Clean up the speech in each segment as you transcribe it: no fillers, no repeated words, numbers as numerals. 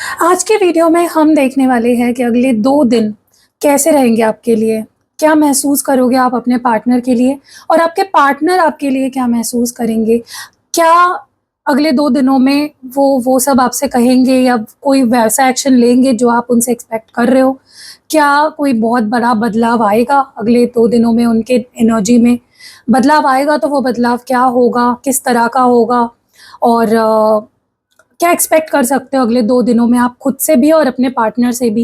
आज के वीडियो में हम देखने वाले हैं कि अगले 2 दिन कैसे रहेंगे आपके लिए। क्या महसूस करोगे आप अपने पार्टनर के लिए और आपके पार्टनर आपके लिए क्या महसूस करेंगे? क्या अगले 2 दिनों में वो सब आपसे कहेंगे या कोई वैसा एक्शन लेंगे जो आप उनसे एक्सपेक्ट कर रहे हो? क्या कोई बहुत बड़ा बदलाव आएगा अगले 2 दिनों में उनके एनर्जी में? बदलाव आएगा तो वो बदलाव क्या होगा? किस तरह का होगा? और क्या एक्सपेक्ट कर सकते हो अगले 2 दिनों में आप खुद से भी और अपने पार्टनर से भी?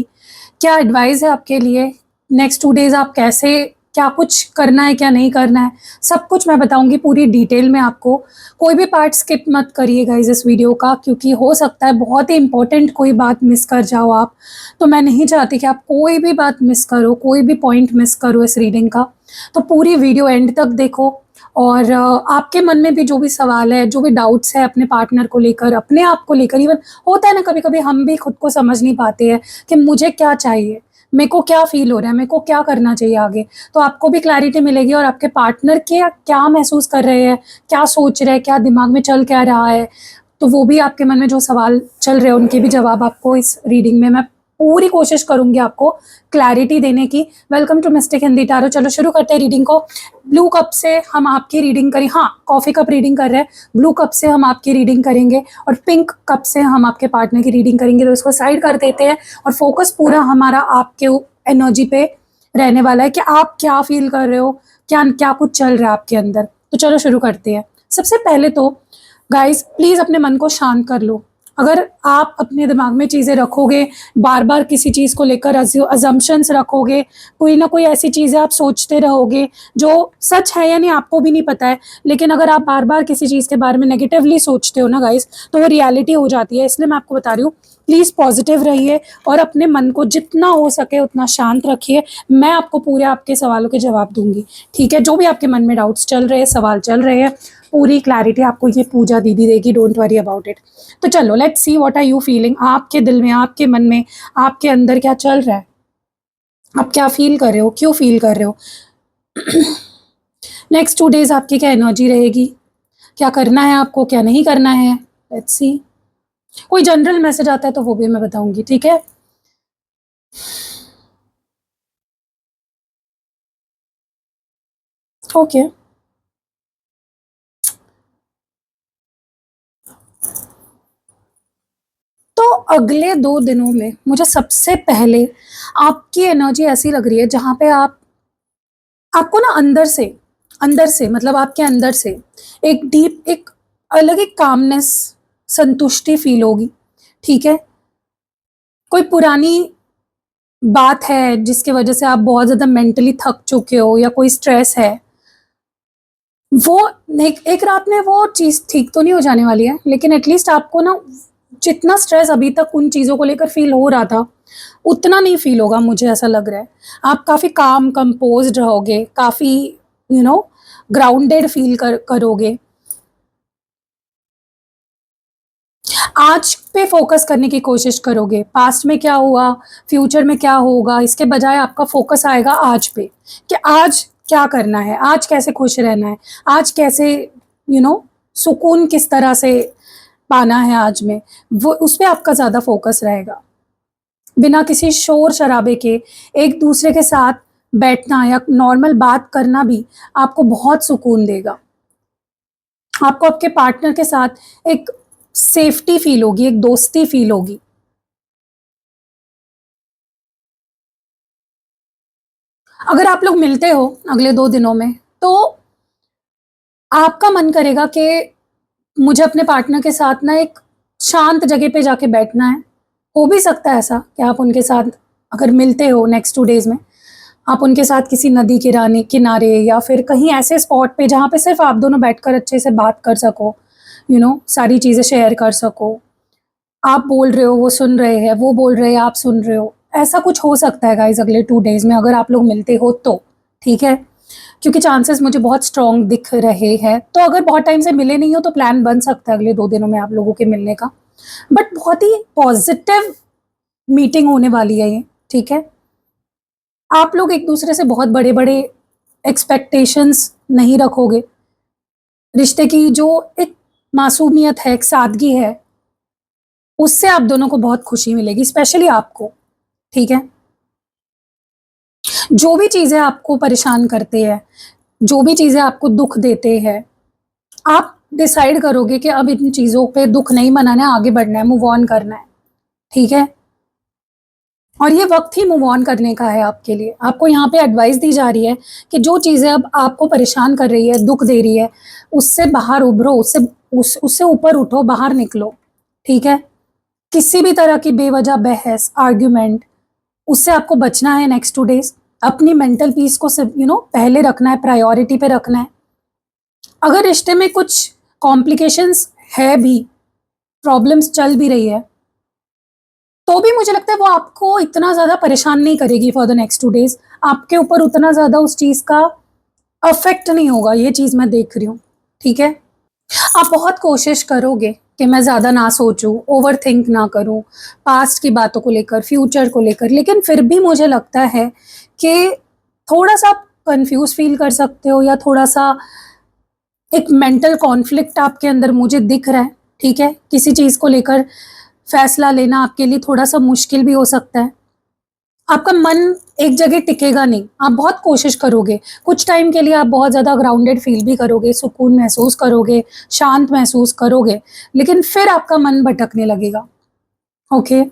क्या एडवाइस है आपके लिए? नेक्स्ट 2 डेज़ आप कैसे क्या कुछ करना है, क्या नहीं करना है? सब कुछ मैं बताऊँगी पूरी डिटेल में आपको। कोई भी पार्ट स्किप मत करिए गाइज़ इस वीडियो का, क्योंकि हो सकता है बहुत ही इम्पोर्टेंट कोई बात मिस कर जाओ आप। तो मैं नहीं चाहती कि आप कोई भी बात मिस करो, कोई भी पॉइंट मिस करो इस रीडिंग का। तो पूरी वीडियो एंड तक देखो और आपके मन में भी जो भी सवाल है, जो भी डाउट्स है अपने पार्टनर को लेकर, अपने आप को लेकर, इवन होता है ना कभी-कभी हम भी खुद को समझ नहीं पाते हैं कि मुझे क्या चाहिए? मेरे को क्या फ़ील हो रहा है? मेरे को क्या करना चाहिए आगे? तो आपको भी क्लैरिटी मिलेगी और आपके पार्टनर क्या महसूस कर रहे हैं, क्या सोच रहे हैं, क्या दिमाग में चल क्या रहा है, तो वो भी आपके मन में जो सवाल चल रहे हैं उनके भी जवाब आपको इस रीडिंग में मैं पूरी कोशिश करूँगी आपको क्लैरिटी देने की। Welcome to mystic Hindi tarot. चलो शुरू करते हैं रीडिंग को। ब्लू कप से हम आपकी रीडिंग करें, हाँ, कॉफ़ी कप रीडिंग कर रहे हैं। ब्लू कप से हम आपकी रीडिंग करेंगे और पिंक कप से हम आपके पार्टनर की रीडिंग करेंगे। तो इसको साइड कर देते हैं और फोकस पूरा हमारा आपके एनर्जी पे रहने वाला है कि आप क्या फ़ील कर रहे हो, क्या क्या कुछ चल रहा है आपके अंदर। तो चलो शुरू करते हैं। सबसे पहले तो गाइस प्लीज़ अपने मन को शांत कर लो। अगर आप अपने दिमाग में चीज़ें रखोगे, बार-बार किसी चीज़ को लेकर अज़म्पशन्स रखोगे, कोई ना कोई ऐसी चीज़ें आप सोचते रहोगे जो सच है या नहीं आपको भी नहीं पता है, लेकिन अगर आप बार-बार किसी चीज़ के बारे में नेगेटिवली सोचते हो ना गाइस, तो वो रियलिटी हो जाती है। इसलिए मैं आपको बता रही हूँ, प्लीज़ पॉज़िटिव रहिए और अपने मन को जितना हो सके उतना शांत रखिए। मैं आपको पूरे आपके सवालों के जवाब दूँगी, ठीक है? जो भी आपके मन में डाउट्स चल रहे हैं, सवाल चल रहे हैं, पूरी क्लैरिटी आपको ये पूजा दीदी देगी, डोंट वरी अबाउट इट। तो चलो let's see what are you feeling, आपके दिल में, आपके मन में, आपके अंदर क्या चल रहा है? आप क्या फ़ील कर रहे हो? क्यों फ़ील कर रहे हो? नेक्स्ट 2 डेज़ आपकी क्या एनर्जी रहेगी? क्या करना है आपको, क्या नहीं करना है? Let's see. कोई जनरल मैसेज आता है तो वो भी मैं बताऊँगी, ठीक है? ओके। तो अगले 2 दिनों में मुझे सबसे पहले आपकी एनर्जी ऐसी लग रही है जहाँ पे आपको ना अंदर से मतलब आपके अंदर से एक डीप एक अलग एक कामनेस, संतुष्टि फ़ील होगी, ठीक है? कोई पुरानी बात है जिसकी वजह से आप बहुत ज़्यादा मेंटली थक चुके हो या कोई स्ट्रेस है, वो एक एक रात में वो चीज़ ठीक तो नहीं हो जाने वाली है, लेकिन एटलीस्ट आपको ना जितना स्ट्रेस अभी तक उन चीज़ों को लेकर फ़ील हो रहा था, उतना नहीं फ़ील होगा मुझे ऐसा लग रहा है। आप काफ़ी काम कंपोज़्ड रहोगे, काफ़ी यू नो ग्राउंडेड फ़ील करोगे। आज पे फ़ोकस करने की कोशिश करोगे, पास्ट में क्या हुआ, फ्यूचर में क्या होगा, इसके बजाय आपका फ़ोकस आएगा आज पे, कि आज क्या करना है, आज कैसे खुश रहना है, आज कैसे सुकून किस तरह से पाना है आज में, वो उस पे आपका ज़्यादा फ़ोकस रहेगा। बिना किसी शोर-शराबे के एक-दूसरे के साथ बैठना या नॉर्मल बात करना भी आपको बहुत सुकून देगा। आपको आपके पार्टनर के साथ एक सेफ्टी फ़ील होगी, एक दोस्ती फ़ील होगी। अगर आप लोग मिलते हो अगले 2 दिनों में, तो आपका मन करेगा कि मुझे अपने पार्टनर के साथ ना एक शांत जगह पे जाके बैठना है। हो भी सकता है ऐसा कि आप उनके साथ अगर मिलते हो नेक्स्ट 2 डेज़ में, आप उनके साथ किसी नदी किराने किनारे या फिर कहीं ऐसे स्पॉट पे जहाँ पे सिर्फ़ आप दोनों बैठकर अच्छे से बात कर सको, सारी चीज़ें शेयर कर सको। आप बोल रहे हो, वो सुन रहे हैं, वो बोल रहे हैं, आप सुन रहे हो। ऐसा कुछ हो सकता है गाइज़ अगले 2 डेज़ में अगर आप लोग मिलते हो तो, ठीक है? क्योंकि चांसेस मुझे बहुत स्ट्रॉन्ग दिख रहे हैं। तो अगर बहुत टाइम से मिले नहीं हो तो प्लान बन सकता है अगले 2 दिनों में आप लोगों के मिलने का। बट बहुत ही पॉज़िटिव मीटिंग होने वाली है ये, ठीक है? आप लोग एक-दूसरे से बहुत बड़े-बड़े एक्सपेक्टेशंस नहीं रखोगे। रिश्ते की जो एक मासूमियत है, एक सादगी है, उससे आप दोनों को बहुत खुशी मिलेगी, स्पेशली आपको, ठीक है? जो भी चीज़ें आपको परेशान करते हैं, जो भी चीज़ें आपको दुःख देते हैं, आप डिसाइड करोगे कि अब इन चीज़ों पे दुःख नहीं मनाना है, आगे बढ़ना है, मूव ऑन करना है, ठीक है? और ये वक़्त ही मूव ऑन करने का है आपके लिए। आपको यहाँ पे एडवाइस दी जा रही है कि जो चीज़ें अब आपको परेशान कर रही है, दुःख दे रही है, उससे बाहर उभरो, उससे ऊपर उठो, बाहर निकलो, ठीक है? किसी भी तरह की बेवजह बहस, आर्ग्यूमेंट, उससे आपको बचना है नेक्स्ट 2 डेज़। अपनी मेंटल पीस को सिर्फ पहले रखना है, प्रायोरिटी पे रखना है। अगर रिश्ते में कुछ कॉम्प्लिकेशंस है भी, प्रॉब्लम्स चल भी रही है, तो भी मुझे लगता है वो आपको इतना ज़्यादा परेशान नहीं करेगी फॉर द नेक्स्ट 2 डेज़। आपके ऊपर उतना ज़्यादा उस चीज़ का इफ़ेक्ट नहीं होगा, ये चीज़ मैं देख रही हूँ, ठीक है? आप बहुत कोशिश करोगे कि मैं ज़्यादा ना सोचूँ, ओवरथिंक ना करूँ, पास्ट की बातों को लेकर, फ्यूचर को लेकर, लेकिन फिर भी मुझे लगता है कि थोड़ा-सा आप कन्फ्यूज़ फ़ील कर सकते हो या थोड़ा-सा एक मेंटल कॉन्फ्लिक्ट आपके अंदर मुझे दिख रहा है, ठीक है? किसी चीज़ को लेकर फैसला लेना आपके लिए थोड़ा-सा मुश्किल भी हो सकता है। आपका मन एक जगह टिकेगा नहीं, आप बहुत कोशिश करोगे, कुछ टाइम के लिए आप बहुत ज़्यादा ग्राउंडेड फ़ील भी करोगे, सुकून महसूस करोगे, शांत महसूस करोगे, लेकिन फिर आपका मन भटकने लगेगा, ओके?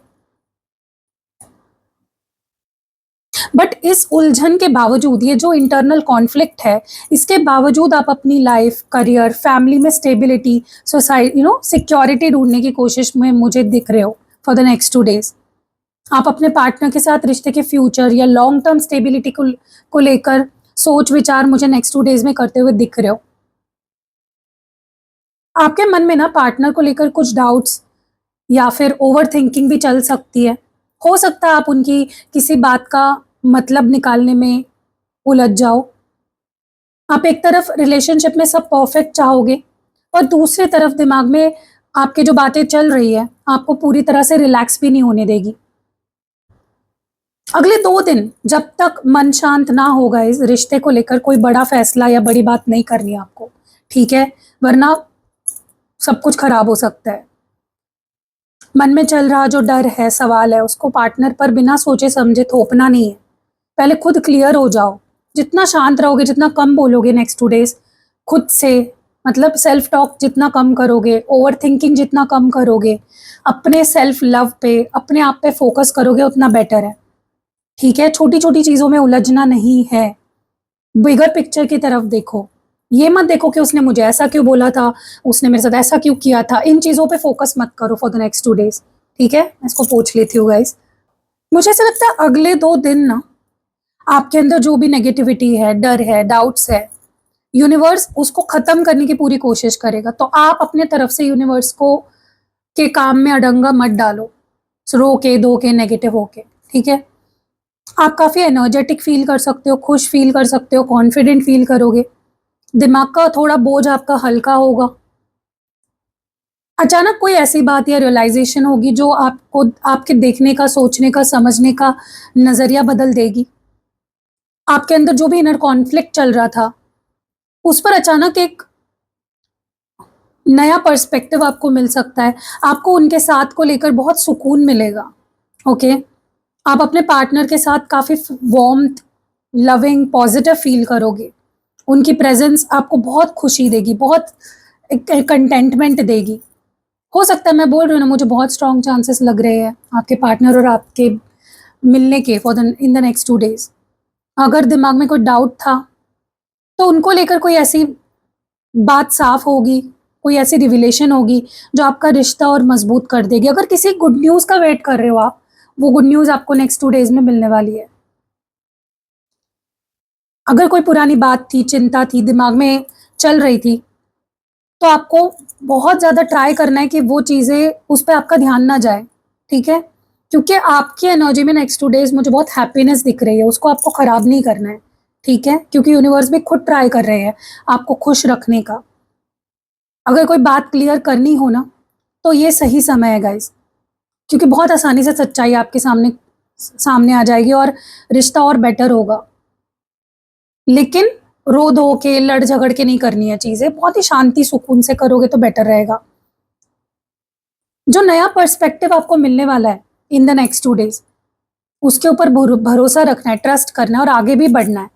बट इस उलझन के बावजूद, ये जो इंटरनल कॉन्फ्लिक्ट है, इसके बावजूद आप अपनी लाइफ, करियर, फैमिली में स्टेबिलिटी, सिक्योरिटी ढूँढने की कोशिश में मुझे दिख रहे हो फॉर द नेक्स्ट 2 डेज़। आप अपने पार्टनर के साथ रिश्ते के फ्यूचर या लॉन्ग टर्म स्टेबिलिटी को लेकर सोच-विचार मुझे नेक्स्ट 2 डेज़ में करते हुए दिख रहे हो। आपके मन में ना पार्टनर को लेकर कुछ डाउट्स या फिर ओवरथिंकिंग भी चल सकती है। हो सकता है आप उनकी किसी बात का मतलब निकालने में उलझ जाओ। आप एक तरफ रिलेशनशिप में सब परफेक्ट चाहोगे और दूसरी तरफ दिमाग में आपकी जो बातें चल रही है, आपको पूरी तरह से रिलैक्स भी नहीं होने देगी। अगले 2 दिन जब तक मन शांत ना होगा इस रिश्ते को लेकर कोई बड़ा फैसला या बड़ी बात नहीं करनी आपको, ठीक है? वरना सब कुछ खराब हो सकता है। मन में चल रहा जो डर है, सवाल है, उसको पार्टनर पर बिना सोचे-समझे थोपना नहीं है। पहले खुद क्लियर हो जाओ। जितना शांत रहोगे, जितना कम बोलोगे नेक्स्ट 2 डेज़ खुद से, मतलब सेल्फ टॉक जितना कम करोगे, ओवरथिंकिंग जितना कम करोगे, अपने सेल्फ लव पे, अपने आप पे फ़ोकस करोगे उतना बेटर है। ठीक है? छोटी-छोटी चीज़ों में उलझना नहीं है। बिगर पिक्चर की तरफ देखो। ये मत देखो कि उसने मुझे ऐसा क्यों बोला था, उसने मेरे साथ ऐसा क्यों किया था। इन चीज़ों पे फ़ोकस मत करो फॉर द नेक्स्ट 2 डेज़। ठीक है? मैं इसको पोंछ लेती हूँ गाइज़। मुझे ऐसा लगता है अगले 2 दिन ना आपके अंदर जो भी नेगेटिविटी है, डर है, डाउट्स है, यूनिवर्स उसको ख़त्म करने की पूरी कोशिश करेगा। तो आप अपने तरफ से यूनिवर्स को के काम में अड़ंगा मत डालो, रो के, धो के, नेगेटिव होके, ठीक है? आप काफ़ी एनर्जेटिक फ़ील कर सकते हो, खुश फ़ील कर सकते हो, कॉन्फिडेंट फ़ील करोगे। दिमाग का थोड़ा बोझ आपका हल्का होगा। अचानक कोई ऐसी बात या रियलाइज़ेशन होगी जो आपको आपके देखने का, सोचने का, समझने का नज़रिया बदल देगी। आपके अंदर जो भी इनर कॉन्फ्लिक्ट चल रहा था, उस पर अचानक एक नया पर्सपेक्टिव आपको मिल सकता है। आपको उनके साथ को लेकर बहुत सुकून मिलेगा, ओके? आप अपने पार्टनर के साथ काफ़ी वार्म्थ, लविंग, पॉज़िटिव फ़ील करोगे। उनकी प्रेज़ेंस आपको बहुत खुशी देगी, बहुत एक कंटेंटमेंट देगी। हो सकता है, मैं बोल रही हूँ ना, मुझे बहुत स्ट्रॉन्ग चांसेस लग रहे हैं आपके पार्टनर और आपके मिलने के for the in the next 2 days. अगर दिमाग में कोई डाउट था, तो उनको लेकर कोई ऐसी बात साफ़ होगी, कोई ऐसी रिविलेशन होगी जो आपका रिश्ता और मज़बूत कर देगी। अगर किसी गुड न्यूज़ का वेट कर रहे हो आप, वो गुड न्यूज़ आपको नेक्स्ट 2 डेज़ में मिलने वाली है। अगर कोई पुरानी बात थी, चिंता थी, दिमाग में चल रही थी, तो आपको बहुत ज़्यादा ट्राई करना है कि वो चीज़ें उस पे आपका ध्यान ना जाए, ठीक है? क्योंकि आपकी एनर्जी में नेक्स्ट 2 डेज़ मुझे बहुत हैप्पीनेस दिख रही है, उसको आपको खराब नहीं करना है, ठीक है? क्योंकि यूनिवर्स भी खुद ट्राई कर रहे हैं आपको खुश रखने का। अगर कोई बात क्लियर करनी हो ना, तो ये सही समय है गाइज़, क्योंकि बहुत आसानी से सच्चाई आपके सामने सामने आ जाएगी और रिश्ता और बेटर होगा। लेकिन रो-धो के, लड़-झगड़ के नहीं करनी है चीज़ें, बहुत ही शांति सुकून से करोगे तो बेटर रहेगा। जो नया पर्सपेक्टिव आपको मिलने वाला है इन द नेक्स्ट 2 डेज, उसके ऊपर भरोसा रखना है, ट्रस्ट करना है और आगे भी बढ़ना है।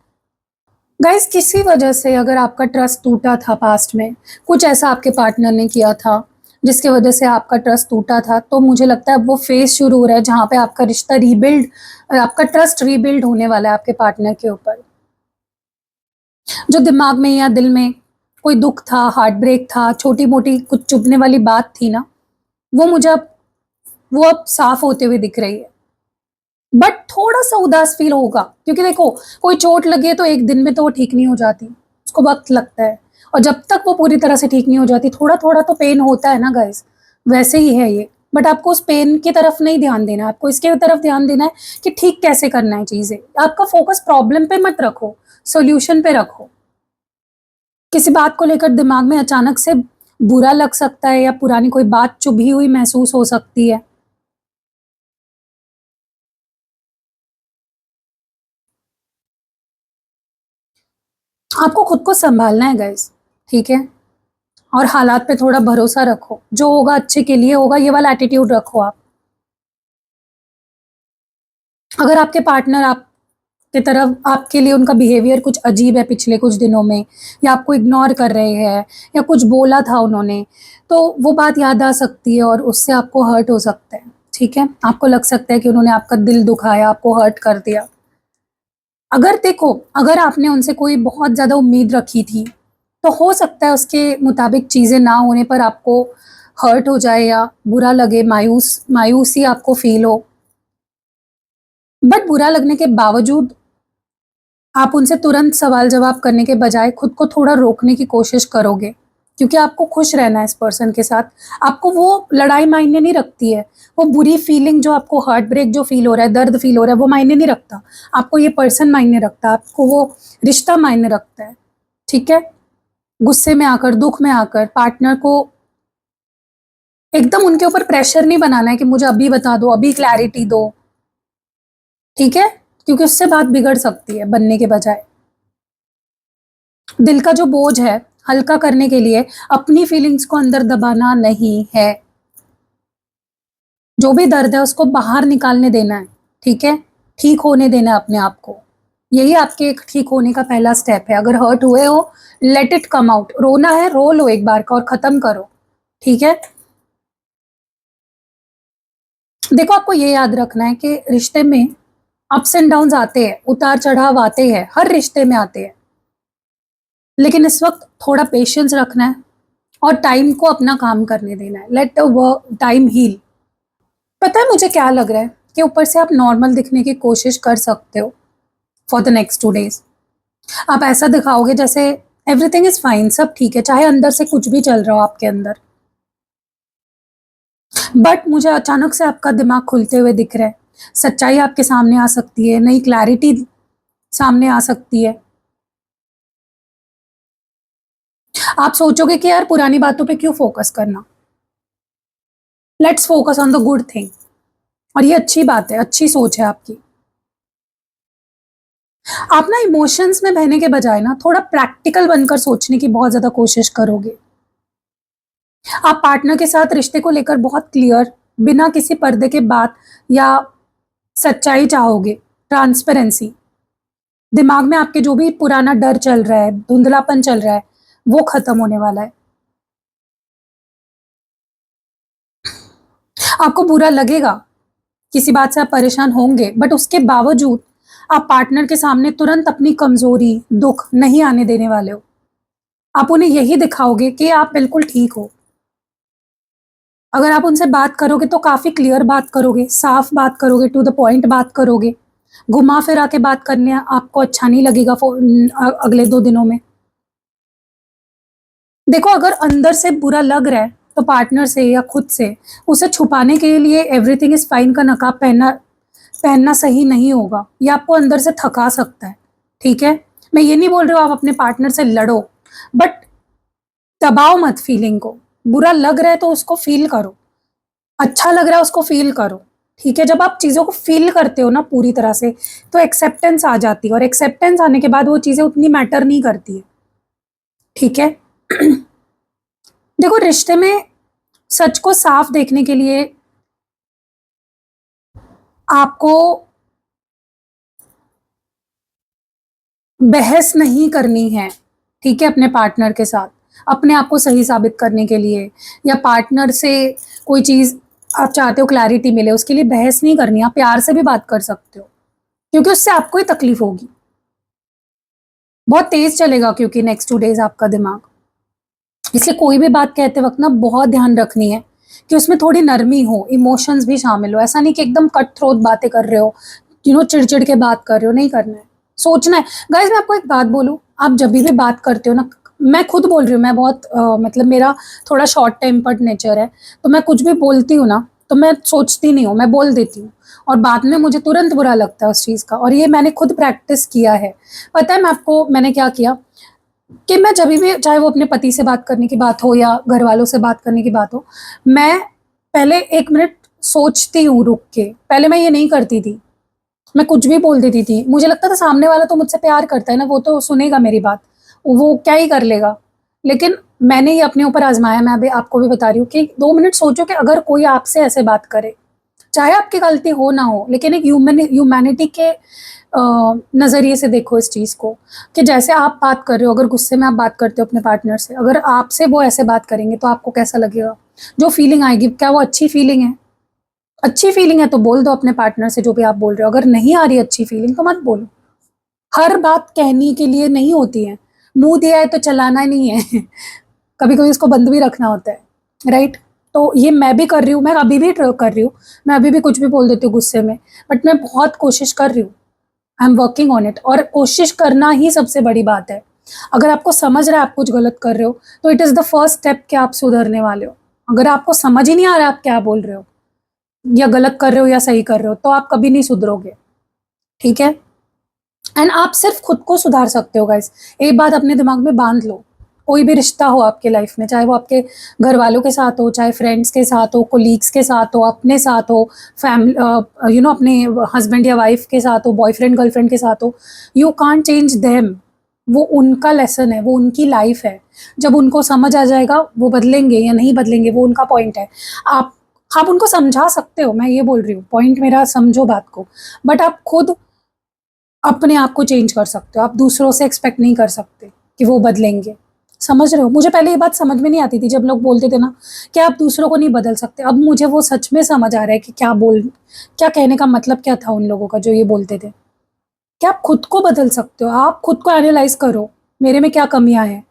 गाइस, किसी वजह से अगर आपका ट्रस्ट टूटा था पास्ट में, कुछ ऐसा आपके पार्टनर ने किया था जिसकी वजह से आपका ट्रस्ट टूटा था, तो मुझे लगता है वो फेज शुरू हो रहा है जहाँ पे आपका रिश्ता रीबिल्ड, आपका ट्रस्ट रीबिल्ड होने वाला है आपके पार्टनर के ऊपर। जो दिमाग में या दिल में कोई दुख था, हार्ट ब्रेक था, छोटी मोटी कुछ चुभने वाली बात थी ना, वो अब साफ होते हुए दिख रही है। बट थोड़ा सा उदास फील होगा, क्योंकि देखो, कोई चोट लगी है तो एक दिन में तो वो ठीक नहीं हो जाती, उसको वक्त लगता है। और जब तक वो पूरी तरह से ठीक नहीं हो जाती, थोड़ा थोड़ा तो पेन होता है ना गाइस, वैसे ही है ये। बट आपको उस पेन की तरफ नहीं ध्यान देना है, आपको इसके तरफ ध्यान देना है कि ठीक कैसे करना है चीजें। आपका फोकस प्रॉब्लम पे मत रखो, सोल्यूशन पे रखो। किसी बात को लेकर दिमाग में अचानक से बुरा लग सकता है या पुरानी कोई बात चुभी हुई महसूस हो सकती है। आपको खुद को संभालना है गाइस, ठीक है? और हालात पे थोड़ा भरोसा रखो, जो होगा अच्छे के लिए होगा, ये वाला एटीट्यूड रखो आप। अगर आपके पार्टनर आपके तरफ, आपके लिए उनका बिहेवियर कुछ अजीब है पिछले कुछ दिनों में, या आपको इग्नोर कर रहे हैं, या कुछ बोला था उन्होंने, तो वो बात याद आ सकती है और उससे आपको हर्ट हो सकता है, ठीक है? आपको लग सकता है कि उन्होंने आपका दिल दुखाया, आपको हर्ट कर दिया। अगर देखो, अगर आपने उनसे कोई बहुत ज़्यादा उम्मीद रखी थी, तो हो सकता है उसके मुताबिक चीज़ें ना होने पर आपको हर्ट हो जाए या बुरा लगे, मायूसी आपको फ़ील हो। बट बुरा लगने के बावजूद आप उनसे तुरंत सवाल-जवाब करने के बजाय खुद को थोड़ा रोकने की कोशिश करोगे, क्योंकि आपको खुश रहना है इस पर्सन के साथ। आपको वो लड़ाई मायने नहीं रखती है, वो बुरी फीलिंग जो आपको हार्ट ब्रेक जो फ़ील हो रहा है, दर्द फ़ील हो रहा है, वो मायने नहीं रखता। आपको ये पर्सन मायने रखता है, आपको वो रिश्ता मायने रखता है, ठीक है? गुस्से में आकर, दुःख में आकर पार्टनर को एकदम उनके ऊपर प्रेशर नहीं बनाना है कि मुझे अभी बता दो, अभी क्लैरिटी दो, ठीक है? क्योंकि उससे बात बिगड़ सकती है बनने के बजाय। दिल का जो बोझ है, हल्का करने के लिए अपनी फीलिंग्स को अंदर दबाना नहीं है। जो भी दर्द है उसको बाहर निकालने देना है, ठीक है? ठीक होने देना है अपने आप को। यही आपके एक ठीक होने का पहला स्टेप है। अगर हर्ट हुए हो, लेट इट कम आउट। रोना है, रो लो एक बार का और खत्म करो, ठीक है? देखो, आपको ये याद रखना है कि रिश्ते में अप्स एंड डाउन्स आते हैं, उतार-चढ़ाव आते हैं, हर रिश्ते में आते हैं। लेकिन इस वक़्त थोड़ा पेशेंस रखना है और टाइम को अपना काम करने देना है। Let the work time heal. पता है मुझे क्या लग रहा है कि ऊपर से आप नॉर्मल दिखने की कोशिश कर सकते हो फॉर द नेक्स्ट 2 डेज़। आप ऐसा दिखाओगे जैसे एवरीथिंग इज़ फाइन, सब ठीक है, चाहे अंदर से कुछ भी चल रहा हो आपके अंदर। बट मुझे अचानक से आपका दिमाग खुलते हुए दिख रहा है। सच्चाई आपके सामने आ सकती है, नई क्लैरिटी सामने आ सकती है। आप सोचोगे कि यार पुरानी बातों पे क्यों फ़ोकस करना? Let's focus on the good thing. और ये अच्छी बात है, अच्छी सोच है आपकी। आप ना इमोशंस में बहने के बजाय ना थोड़ा प्रैक्टिकल बनकर सोचने की बहुत ज़्यादा कोशिश करोगे। आप पार्टनर के साथ रिश्ते को लेकर बहुत क्लियर, बिना किसी पर्दे के बात या सच्चाई चाहोगे, ट्रांसपेरेंसी। दिमाग में आपके जो भी पुराना डर चल रहा है, धुंधलापन चल रहा है, वो खत्म होने वाला है। आपको बुरा लगेगा, किसी बात से आप परेशान होंगे, बट उसके बावजूद आप पार्टनर के सामने तुरंत अपनी कमज़ोरी, दुःख नहीं आने देने वाले हो। आप उन्हें यही दिखाओगे कि आप बिल्कुल ठीक हो। अगर आप उनसे बात करोगे तो काफ़ी क्लियर बात करोगे, साफ बात करोगे, टू द पॉइंट बात करोगे। घुमा-फिरा के बात करने आपको अच्छा नहीं लगेगा अगले 2 दिनों में। देखो, अगर अंदर से बुरा लग रहा है, तो पार्टनर से या खुद से, उसे छुपाने के लिए एवरीथिंग इज़ फाइन का नकाब पहनना पहनना सही नहीं होगा। ये आपको अंदर से थका सकता है, ठीक है? मैं ये नहीं बोल रही हूँ आप अपने पार्टनर से लड़ो, बट दबाओ मत फीलिंग को। बुरा लग रहा है तो उसको फ़ील करो, अच्छा लग रहा है उसको फ़ील करो, ठीक है? जब आप चीज़ों को फ़ील करते हो ना पूरी तरह से, तो एक्सेप्टेंस आ जाती है और एक्सेप्टेंस आने के बाद वो चीज़ें उतनी मैटर नहीं करती है, ठीक है? देखो, रिश्ते में सच को साफ देखने के लिए आपको बहस नहीं करनी है, ठीक है? अपने पार्टनर के साथ, अपने आप को सही साबित करने के लिए, या पार्टनर से कोई चीज़ आप चाहते हो क्लैरिटी मिले, उसके लिए बहस नहीं करनी, आप प्यार से भी बात कर सकते हो, क्योंकि उससे आपको ही तकलीफ होगी। बहुत तेज़ चलेगा क्योंकि नेक्स्ट 2 डेज़ आपका दिमाग। इसलिए कोई भी बात कहते वक़्त ना बहुत ध्यान रखनी है कि उसमें थोड़ी नरमी हो, इमोशंस भी शामिल हो। ऐसा नहीं कि एकदम कट थ्रोट बातें कर रहे हो, चिड़-चिड़ के बात कर रहे हो, नहीं करना है। सोचना है। गाइज़ मैं आपको एक बात बोलूँ, आप जभी भी बात करते हो ना, मैं खुद बोल रही हूँ, मैं बहुत मतलब मेरा थोड़ा शॉर्ट टेम्पर्ड नेचर है, तो मैं कुछ भी बोलती हूँ ना, तो मैं सोचती नहीं हूँ, मैं बोल देती हूँ और बाद में मुझे तुरंत बुरा लगता है उस चीज़ का, और ये मैंने खुद प्रैक्टिस किया है। पता है मैंने क्या किया कि मैं जभी भी, चाहे वो अपने पति से बात करने की बात हो या घरवालों से बात करने की बात हो, मैं पहले 1 मिनट सोचती हूँ रुक के। पहले मैं ये नहीं करती थी, मैं कुछ भी बोल देती थी। मुझे लगता था सामने वाला तो मुझसे प्यार करता है ना, वो तो सुनेगा मेरी बात, वो क्या ही कर लेगा। लेकिन मैंने ये अपने ऊपर आज़माया, मैं अभी आपको भी बता रही हूँ कि 2 मिनट सोचो कि अगर कोई आपसे ऐसे बात करे, चाहे आपकी गलती हो ना हो, लेकिन एक ह्यूमैनिटी के नज़रिए से देखो इस चीज़ को, कि जैसे आप बात कर रहे हो, अगर गुस्से में आप बात करते हो अपने पार्टनर से, अगर आपसे वो ऐसे बात करेंगे तो आपको कैसा लगेगा? जो फीलिंग आएगी, क्या वो अच्छी फीलिंग है? अच्छी फीलिंग है तो बोल दो अपने पार्टनर से जो भी आप बोल रहे हो, अगर नहीं आ रही अच्छी फीलिंग तो मत बोलो। हर बात कहने के लिए नहीं होती है, मुँह दिया है तो चलाना नहीं है कभी-कभी उसको बंद भी रखना होता है, राइट? तो ये मैं भी कर रही हूँ, मैं अभी भी कर रही हूँ, मैं अभी भी कुछ भी बोल देती हूँ गुस्से में, बट मैं बहुत कोशिश कर रही हूँ। I am working on it, और कोशिश करना ही सबसे बड़ी बात है। अगर आपको समझ रहा है आप कुछ गलत कर रहे हो, तो it is the first step कि आप सुधरने वाले हो। अगर आपको समझ ही नहीं आ रहा आप क्या बोल रहे हो, या गलत कर रहे हो या सही कर रहे हो, तो आप कभी नहीं सुधरोगे, ठीक है? एंड आप सिर्फ खुद को सुधार सकते हो गाइस। एक बात अपने दिमाग में बांध लो, कोई भी रिश्ता हो आपके लाइफ में, चाहे वो आपके घर वालों के साथ हो, चाहे फ्रेंड्स के साथ हो, कोलीग्स के साथ हो, अपने साथ हो, अपने हस्बैंड या वाइफ के साथ हो, बॉयफ्रेंड गर्लफ्रेंड के साथ हो, यू कांट चेंज देम। वो उनका लेसन है, वो उनकी लाइफ है। जब उनको समझ आ जाएगा वो बदलेंगे या नहीं बदलेंगे, वो उनका पॉइंट है। आप आप उनको समझा सकते हो, मैं ये बोल रही हूँ, पॉइंट मेरा समझो बात को, बट आप खुद अपने आप को चेंज कर सकते हो। आप दूसरों से एक्सपेक्ट नहीं कर सकते कि वो बदलेंगे। समझ रहे हो? मुझे पहले ये बात समझ में नहीं आती थी, जब लोग बोलते थे ना कि आप दूसरों को नहीं बदल सकते। अब मुझे वो सच में समझ आ रहा है कि क्या कहने का मतलब क्या था उन लोगों का जो ये बोलते थे। कि आप खुद को बदल सकते हो, आप खुद को एनालाइज़ करो, मेरे में क्या कमियाँ हैं,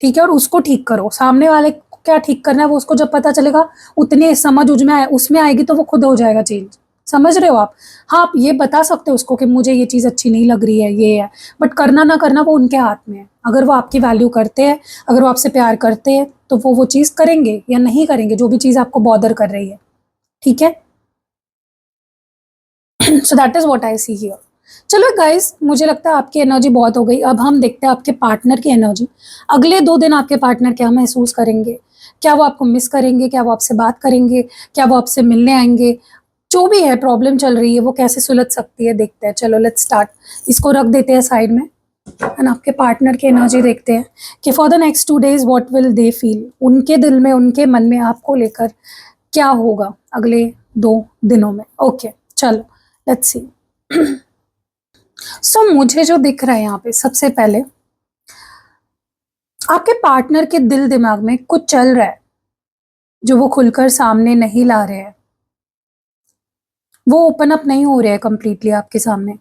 ठीक है? और उसको ठीक करो। सामने वाले को क्या ठीक करना है वो उसको जब पता चलेगा, उतनी समझ उसमें आएगी तो वो खुद हो जाएगा चेंज। समझ रहे हो आप? हाँ, आप ये बता सकते हो उसको कि मुझे ये चीज़ अच्छी नहीं लग रही है, ये है, बट करना ना करना वो उनके हाथ में है। अगर वो आपकी वैल्यू करते हैं, अगर वो आपसे प्यार करते हैं, तो वो चीज़ करेंगे या नहीं करेंगे, जो भी चीज़ आपको बॉदर कर रही है, ठीक है? So that is what I see here. चलो गाइस, मुझे लगता है आपकी एनर्जी बहुत हो गई। अब हम देखते हैं आपके पार्टनर की एनर्जी। अगले 2 दिन आपके पार्टनर क्या महसूस करेंगे? क्या वो आपको मिस करेंगे? क्या वो आपसे बात करेंगे? क्या वो आपसे मिलने आएँगे? जो भी है प्रॉब्लम चल रही है, वो कैसे सुलझ सकती है, देखते हैं। चलो लेट्स स्टार्ट। इसको रख देते हैं साइड में एंड आपके पार्टनर की एनर्जी देखते हैं कि for the next 2 days what will they feel? उनके दिल में, उनके मन में आपको लेकर क्या होगा अगले 2 दिनों में? ओके, चलो लेट्स सी। सो मुझे जो दिख रहा है यहाँ पे, सबसे पहले आपके पार्टनर के दिल दिमाग में कुछ चल रहा है जो वो खुलकर सामने नहीं ला रहे हैं। वो ओपन अप नहीं हो रहे हैं कंप्लीटली आपके सामने,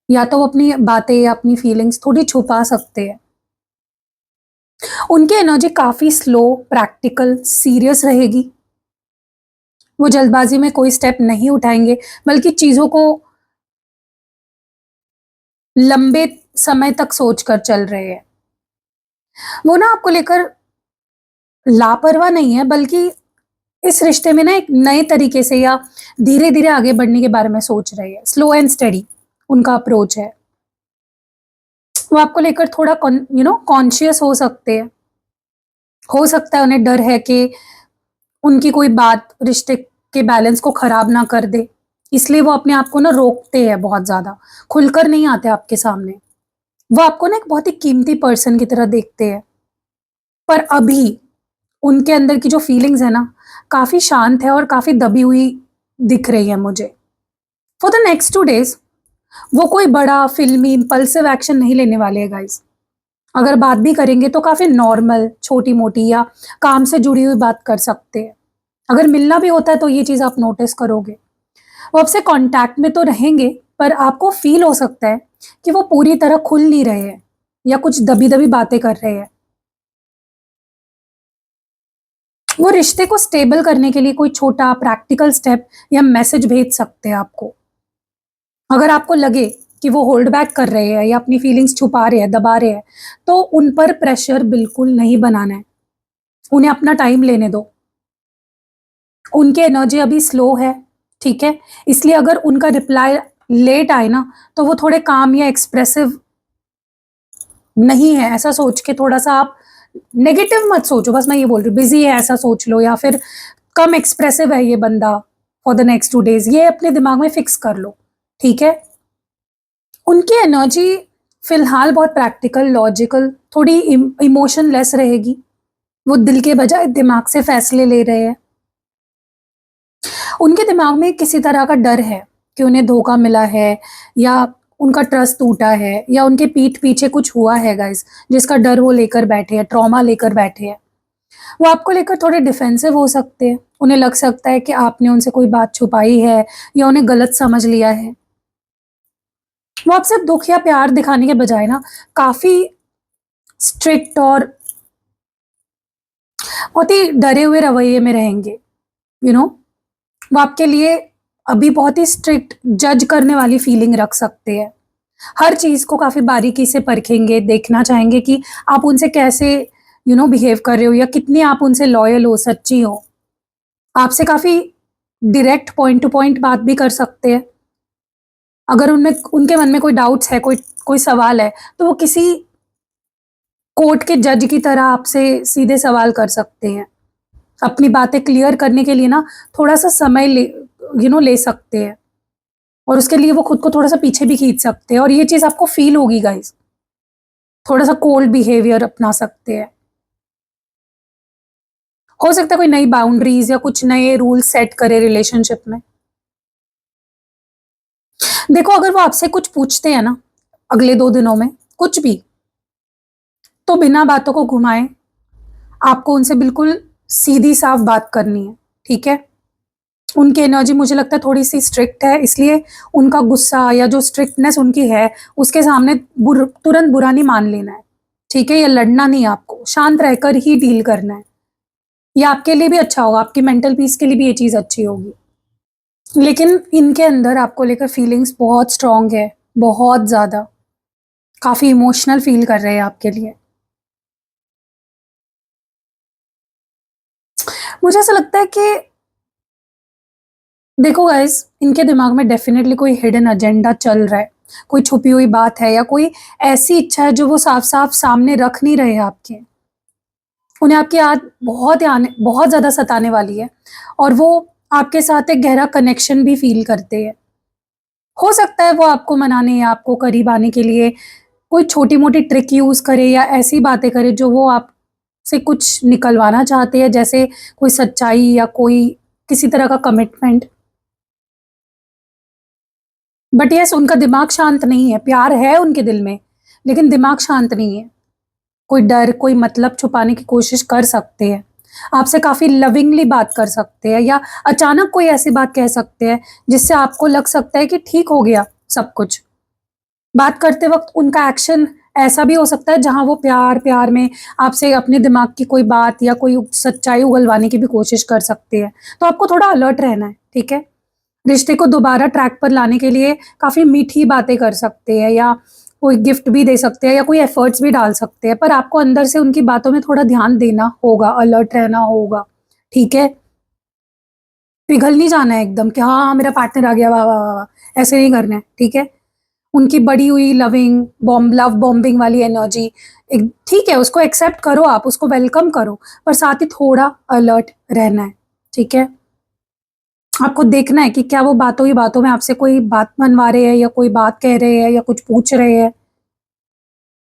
या तो वो अपनी बातें या अपनी फीलिंग्स थोड़ी छुपा सकते हैं। उनकी एनर्जी काफ़ी स्लो, प्रैक्टिकल, सीरियस रहेगी। वो जल्दबाजी में कोई स्टेप नहीं उठाएँगे, बल्कि चीज़ों को लंबे समय तक सोच कर चल रहे हैं। वो ना आपको लेकर लापरवाह नहीं है, बल्कि इस रिश्ते में ना एक नए तरीके से या धीरे-धीरे आगे बढ़ने के बारे में सोच रहे हैं। स्लो एंड स्टेडी उनका अप्रोच है। वो आपको लेकर थोड़ा कॉन्शियस हो सकते हैं। हो सकता है उन्हें डर है कि उनकी कोई बात रिश्ते के बैलेंस को खराब ना कर दे, इसलिए वो अपने आप को ना रोकते हैं बहुत ज़्यादा, खुलकर नहीं आते आपके सामने। वो आपको ना एक बहुत ही कीमती पर्सन की तरह देखते हैं, पर अभी उनके अंदर की जो फीलिंग्स है ना, काफ़ी शांत है और काफ़ी दबी हुई दिख रही है मुझे। फॉर द नेक्स्ट 2 डेज़ वो कोई बड़ा फ़िल्मी इम्पल्सिव एक्शन नहीं लेने वाले हैं गाइज़। अगर बात भी करेंगे तो काफ़ी नॉर्मल, छोटी-मोटी या काम से जुड़ी हुई बात कर सकते हैं। अगर मिलना भी होता है तो ये चीज़ आप नोटिस करोगे। वो आपसे कॉन्टैक्ट में तो रहेंगे, पर आपको फ़ील हो सकता है कि वो पूरी तरह खुल नहीं रहे हैं या कुछ दबी-दबी बातें कर रहे हैं। वो रिश्ते को स्टेबल करने के लिए कोई छोटा प्रैक्टिकल स्टेप या मैसेज भेज सकते हैं आपको। अगर आपको लगे कि वो होल्ड बैक कर रहे हैं या अपनी फीलिंग्स छुपा रहे हैं, दबा रहे हैं, तो उन पर प्रेशर बिल्कुल नहीं बनाना है। उन्हें अपना टाइम लेने दो। उनकी एनर्जी अभी स्लो है, ठीक है? इसलिए अगर उनका रिप्लाई लेट आए ना, तो वो थोड़े काम या एक्सप्रेसिव नहीं है, ऐसा सोच के थोड़ा-सा आप नेगेटिव मत सोचो, बस मैं ये बोल रही हूँ, बिज़ी है ऐसा सोच लो या फिर कम एक्सप्रेसिव है ये बंदा फॉर द नेक्स्ट 2 डेज़, ये अपने दिमाग में फिक्स कर लो, ठीक है? उनकी एनर्जी फ़िलहाल बहुत प्रैक्टिकल, लॉजिकल, थोड़ी इमोशनलेस रहेगी। वो दिल के बजाय दिमाग से फैसले ले रहे हैं। उनके दिमाग में किसी तरह का डर है कि उन्हें धोखा मिला है या उनका ट्रस्ट टूटा है या उनके पीठ पीछे कुछ हुआ है गाइस, जिसका डर वो लेकर बैठे हैं, ट्रॉमा लेकर बैठे हैं। वो आपको लेकर थोड़े डिफेंसिव हो सकते हैं। उन्हें लग सकता है कि आपने उनसे कोई बात छुपाई है या उन्हें गलत समझ लिया है। वो आपसे दुख या प्यार दिखाने के बजाय ना काफ़ी स्ट्रिक्ट और बहुत ही डरे हुए रवैये में रहेंगे, यू नो वो आपके लिए अभी बहुत ही स्ट्रिक्ट जज करने वाली फीलिंग रख सकते हैं। हर चीज़ को काफ़ी बारीकी से परखेंगे, देखना चाहेंगे कि आप उनसे कैसे बिहेव कर रहे हो या कितनी आप उनसे लॉयल हो, सच्ची हो। आपसे काफ़ी डायरेक्ट पॉइंट टू पॉइंट बात भी कर सकते हैं। अगर उनमें उनके मन में कोई डाउट्स है, कोई कोई सवाल है, तो वो किसी कोर्ट के जज की तरह आपसे सीधे सवाल कर सकते हैं। अपनी बातें क्लियर करने के लिए ना थोड़ा-सा समय ले सकते हैं और उसके लिए वो खुद को थोड़ा-सा पीछे भी खींच सकते हैं और ये चीज़ आपको फ़ील होगी गाइज़। थोड़ा-सा कोल्ड बिहेवियर अपना सकते हैं। हो सकता है कोई नई बाउंड्रीज़ या कुछ नए रूल सेट करे रिलेशनशिप में। देखो अगर वो आपसे कुछ पूछते हैं ना, अगले 2 दिनों में, कुछ भी, तो बिना बातों को घुमाए आपको उनसे बिल्कुल सीधी-साफ बात करनी है, ठीक है? उनकी एनर्जी मुझे लगता है थोड़ी-सी स्ट्रिक्ट है, इसलिए उनका गुस्सा या जो स्ट्रिक्टनेस उनकी है, उसके सामने तुरंत बुरा नहीं मान लेना है, ठीक है? या लड़ना नहीं है आपको, शांत रहकर ही डील करना है। ये आपके लिए भी अच्छा होगा, आपकी मेंटल पीस के लिए भी ये चीज़ अच्छी होगी। लेकिन इनके अंदर आपको लेकर फीलिंग्स बहुत स्ट्रॉन्ग है, बहुत ज़्यादा, काफ़ी इमोशनल फ़ील कर रहे हैं आपके लिए। मुझे ऐसा लगता है कि देखो गाइस, इनके दिमाग में डेफ़िनेटली कोई हिडन एजेंडा चल रहा है, कोई छुपी हुई बात है या कोई ऐसी इच्छा है जो वो साफ-साफ सामने रख नहीं रहे हैं आपके। उन्हें आपकी याद बहुत ज़्यादा सताने वाली है और वो आपके साथ एक गहरा कनेक्शन भी फ़ील करते हैं। हो सकता है वो आपको मनाने या आपको करीब आने के लिए कोई छोटी-मोटी ट्रिक यूज़ करे या ऐसी बातें करे जो वो आपसे कुछ निकलवाना चाहते हैं, जैसे कोई सच्चाई या कोई किसी तरह का कमिटमेंट। बट येस उनका दिमाग शांत नहीं है, प्यार है उनके दिल में, लेकिन दिमाग शांत नहीं है। कोई डर, कोई मतलब छुपाने की कोशिश कर सकते हैं। आपसे काफ़ी लविंगली बात कर सकते हैं या अचानक कोई ऐसी बात कह सकते हैं, जिससे आपको लग सकता है कि ठीक हो गया सब कुछ। बात करते वक़्त उनका एक्शन ऐसा भी हो सकता है जहाँ वो प्यार-प्यार में आपसे अपने दिमाग की कोई बात या कोई सच्चाई उगलवाने की भी कोशिश कर सकते हैं। तो आपको थोड़ा अलर्ट रहना है, ठीक है? रिश्ते को दोबारा ट्रैक पर लाने के लिए काफ़ी मीठी बातें कर सकते हैं या कोई गिफ्ट भी दे सकते हैं या कोई एफ़र्ट्स भी डाल सकते हैं, पर आपको अंदर से उनकी बातों में थोड़ा ध्यान देना होगा, अलर्ट रहना होगा, ठीक है? पिघल नहीं जाना है एकदम कि हाँ, हाँ, मेरा पार्टनर आ गया, वाह, वाह, वाह, वाह! ऐसे नहीं करना है, ठीक है? उनकी बढ़ी हुई लव बॉम्बिंग वाली एनर्जी एक ठीक है, उसको एक्सेप्ट करो आप, उसको वेलकम करो, पर साथ ही थोड़ा अलर्ट रहना है, ठीक है? आपको देखना है कि क्या वो बातों ही बातों में आपसे कोई बात मनवा रहे हैं या कोई बात कह रहे हैं या कुछ पूछ रहे हैं।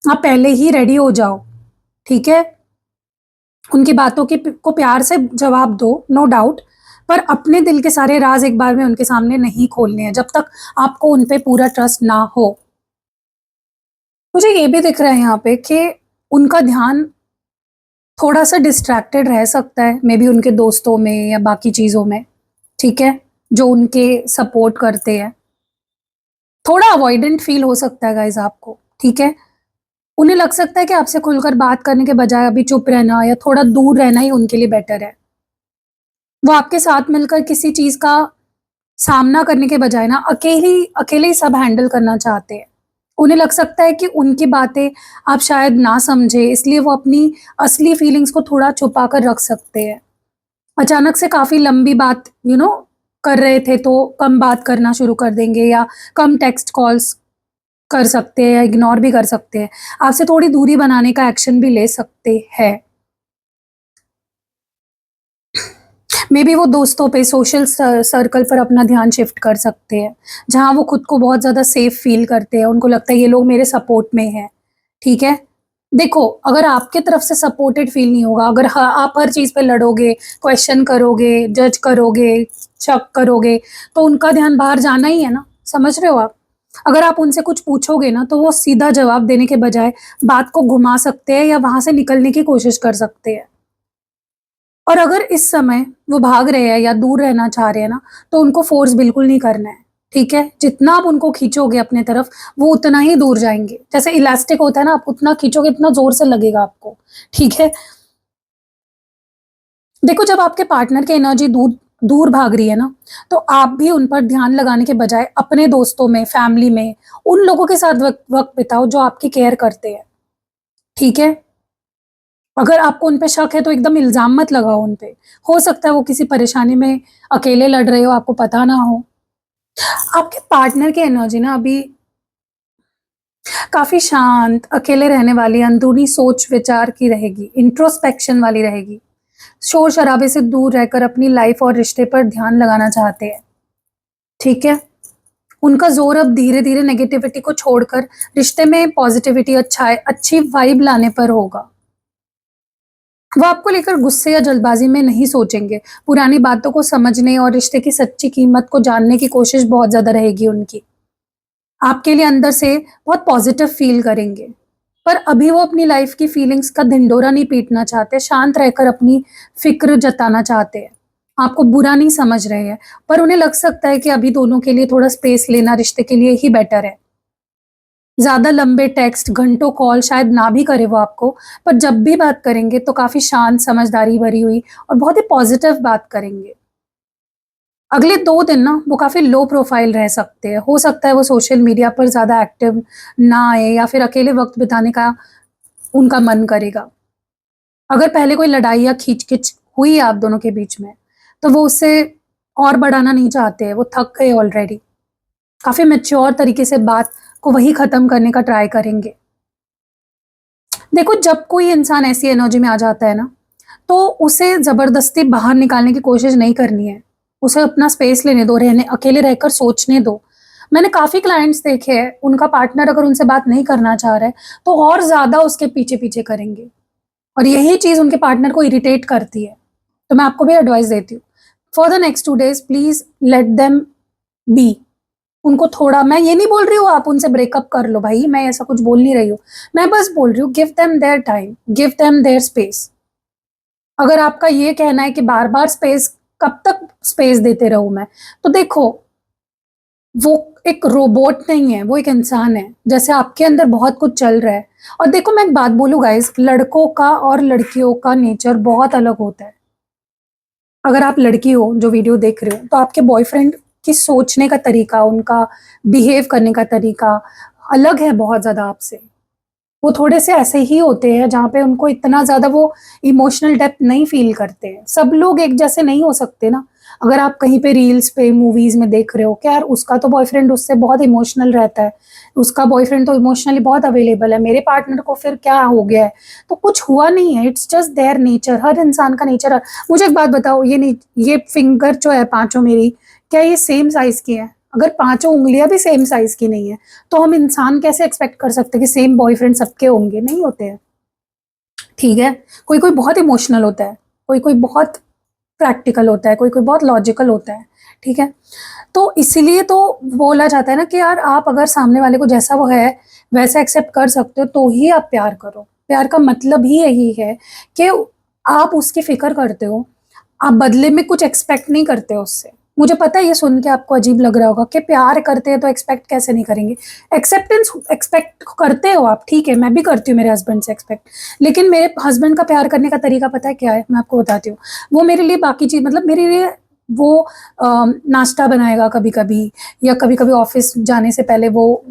आप पहले ही रेडी हो जाओ, ठीक है? उनकी बातों की को प्यार से जवाब दो, नो डाउट, पर अपने दिल के सारे राज एक बार में उनके सामने नहीं खोलने हैं जब तक आपको उन पे पूरा ट्रस्ट ना हो। मुझे ये भी दिख रहा है यहाँ पे कि उनका ध्यान थोड़ा-सा डिस्ट्रैक्टेड रह सकता है, मे बी उनके दोस्तों में या बाकी चीज़ों में, ठीक है? जो उनके सपोर्ट करते हैं। थोड़ा अवॉइडेंट फ़ील हो सकता है गाइज़ आपको, ठीक है? उन्हें लग सकता है कि आपसे खुलकर बात करने के बजाय अभी चुप रहना या थोड़ा दूर रहना ही उनके लिए बेटर है। वो आपके साथ मिलकर किसी चीज़ का सामना करने के बजाय ना अकेले ही सब हैंडल करना चाहते हैं। उन्हें लग सकता है कि उनकी बातें आप शायद ना समझें, इसलिए वो अपनी असली फीलिंग्स को थोड़ा छुपा कर रख सकते हैं। अचानक से काफ़ी लंबी बात कर रहे थे तो कम बात करना शुरू कर देंगे या कम टेक्स्ट कॉल्स कर सकते हैं या इग्नोर भी कर सकते हैं। आपसे थोड़ी दूरी बनाने का एक्शन भी ले सकते हैं। मेबी वो दोस्तों पे, सोशल सर्कल पर अपना ध्यान शिफ्ट कर सकते हैं, जहाँ वो खुद को बहुत ज़्यादा सेफ फ़ील करते हैं, उनको लगता है ये लोग मेरे सपोर्ट में हैं, ठीक है? देखो, अगर आपके तरफ से सपोर्टेड फ़ील नहीं होगा, अगर ह आप हर चीज़ पे लड़ोगे, क्वेश्चन करोगे, जज करोगे, शक करोगे, तो उनका ध्यान बाहर जाना ही है ना, समझ रहे हो आप? अगर आप उनसे कुछ पूछोगे ना, तो वो सीधा जवाब देने के बजाय बात को घुमा सकते हैं या वहाँ से निकलने की कोशिश कर सकते हैं। और अगर इस समय वो भाग रहे हैं या दूर रहना चाह रहे हैं ना, तो उनको फ़ोर्स बिल्कुल नहीं करना है, ठीक है? जितना आप उनको खींचोगे अपने तरफ, वो उतना ही दूर जाएँगे। जैसे इलास्टिक होता है ना, आप उतना खींचोगे, उतना ज़ोर से लगेगा आपको, ठीक है? देखो, जब आपके पार्टनर की एनर्जी दूर दूर भाग रही है ना, तो आप भी उन पर ध्यान लगाने के बजाय अपने दोस्तों में, फैमिली में, उन लोगों के साथ वक़्त वक़्त बिताओ जो आपकी केयर करते हैं, ठीक है? अगर आपको उन पे शक है तो एकदम इल्ज़ाम मत लगाओ उन पे। हो सकता है वो किसी परेशानी में अकेले लड़ रहे हो, आपको पता ना हो। आपके पार्टनर की एनर्जी ना अभी काफ़ी शांत, अकेले रहने वाली, अंदरूनी सोच-विचार की रहेगी, इंट्रोस्पेक्शन वाली रहेगी। शोर-शराबे से दूर रहकर अपनी लाइफ़ और रिश्ते पर ध्यान लगाना चाहते हैं, ठीक है? उनका ज़ोर अब धीरे-धीरे नेगेटिविटी को छोड़कर रिश्ते में पॉज़िटिविटी, अच्छी वाइब लाने पर होगा। वो आपको लेकर गुस्से या जल्दबाज़ी में नहीं सोचेंगे, पुरानी बातों को समझने और रिश्ते की सच्ची कीमत को जानने की कोशिश बहुत ज़्यादा रहेगी उनकी। आपके लिए अंदर से बहुत पॉज़िटिव फ़ील करेंगे। पर अभी वो अपनी लाइफ़ की फीलिंग्स का ढिंढोरा नहीं पीटना चाहते, शांत रहकर अपनी फ़िक्र जताना चाहते हैं। आपको बुरा नहीं समझ रहे हैं, पर उन्हें लग सकता है कि अभी दोनों के लिए थोड़ा स्पेस लेना रिश्ते के लिए ही बेटर है। ज़्यादा लंबे टेक्स्ट, घंटों कॉल शायद ना भी करे वो आपको, पर जब भी बात करेंगे तो काफ़ी शांत, समझदारी भरी हुई और बहुत ही पॉज़िटिव बात करेंगे। अगले 2 दिन ना वो काफ़ी लो प्रोफ़ाइल रह सकते हैं। हो सकता है वो सोशल मीडिया पर ज़्यादा एक्टिव ना आए या फिर अकेले वक़्त बिताने का उनका मन करेगा। अगर पहले कोई लड़ाई या खींच-खींच हुई है आप दोनों के बीच में, तो वो उससे और बढ़ाना नहीं चाहते हैं, वो थक गए ऑलरेडी। काफ़ी मैच्योर तरीके से बात को वहीं ख़त्म करने का ट्राई करेंगे। देखो, जब कोई इंसान ऐसी एनर्जी में आ जाता है ना, तो उसे ज़बरदस्ती बाहर निकालने की कोशिश नहीं करनी है। उसे अपना स्पेस लेने दो, रहने अकेले रहकर सोचने दो। मैंने काफ़ी क्लाइंट्स देखे हैं, उनका पार्टनर अगर उनसे बात नहीं करना चाह रहा है, तो और ज़्यादा उसके पीछे-पीछे करेंगे और यही चीज़ उनके पार्टनर को इरिटेट करती है। तो मैं आपको भी एडवाइस देती हूँ, for the next 2 days please let them be. उनको थोड़ा, मैं ये नहीं बोल रही हूँ आप उनसे ब्रेकअप कर लो भाई, मैं ऐसा कुछ बोल नहीं रही हूँ। मैं बस बोल रही हूँ give them their time, give them their space. अगर आपका ये कहना है कि बार-बार स्पेस, कब तक स्पेस देते रहूँ मैं? तो देखो, वो एक रोबोट नहीं है, वो एक इंसान है। जैसे आपके अंदर बहुत कुछ चल रहा है। और देखो, मैं एक बात बोलूँ गाइज़, लड़कों का और लड़कियों का नेचर बहुत अलग होता है। अगर आप लड़की हो जो वीडियो देख रहे हो, तो आपके बॉयफ्रेंड की सोचने का तरीका, उनका बिहेव करने का तरीका अलग है बहुत ज़्यादा आपसे। वो थोड़े से ऐसे ही होते हैं जहाँ पे उनको इतना ज़्यादा वो इमोशनल डेप्थ नहीं फ़ील करते हैं। सब लोग एक जैसे नहीं हो सकते ना। अगर आप कहीं पे रील्स पे, मूवीज़ में देख रहे हो कि यार उसका तो बॉयफ्रेंड उससे बहुत इमोशनल रहता है, उसका बॉयफ्रेंड तो इमोशनली बहुत अवेलेबल है, मेरे पार्टनर को फिर क्या हो गया है? तो कुछ हुआ नहीं है, इट्स जस्ट देयर नेचर, हर इंसान का नेचर। मुझे एक बात बताओ, ये फिंगर जो है पाँचों मेरी, क्या ये सेम साइज़ की है? अगर पाँचों उँगलियाँ भी सेम साइज़ की नहीं है, तो हम इंसान कैसे एक्सपेक्ट कर सकते हैं कि सेम बॉयफ्रेंड सबके होंगे? नहीं होते हैं। ठीक है? कोई कोई बहुत इमोशनल होता है, कोई कोई बहुत प्रैक्टिकल होता है, कोई कोई बहुत लॉजिकल होता है, ठीक है? तो इसीलिए तो बोला जाता है ना कि यार आप अगर सामने वाले को जैसा वो है वैसा एक्सेप्ट कर सकते हो तो ही आप प्यार करो। प्यार का मतलब ही यही है कि आप उसकी फिक्र करते हो, आप बदले में कुछ एक्सपेक्ट नहीं करते हो उससे। मुझे पता है ये सुन के आपको अजीब लग रहा होगा कि प्यार करते हैं तो एक्सपेक्ट कैसे नहीं करेंगे। एक्सेप्टेंस एक्सपेक्ट करते हो आप, ठीक है, मैं भी करती हूँ मेरे हस्बैंड से एक्सपेक्ट। लेकिन मेरे हस्बैंड का प्यार करने का तरीका पता है क्या है, मैं आपको बताती हूँ। वो मेरे लिए बाकी चीज मतलब मेरे लिए वो नाश्ता बनाएगा कभी कभी, या कभी कभी ऑफिस जाने से पहले वो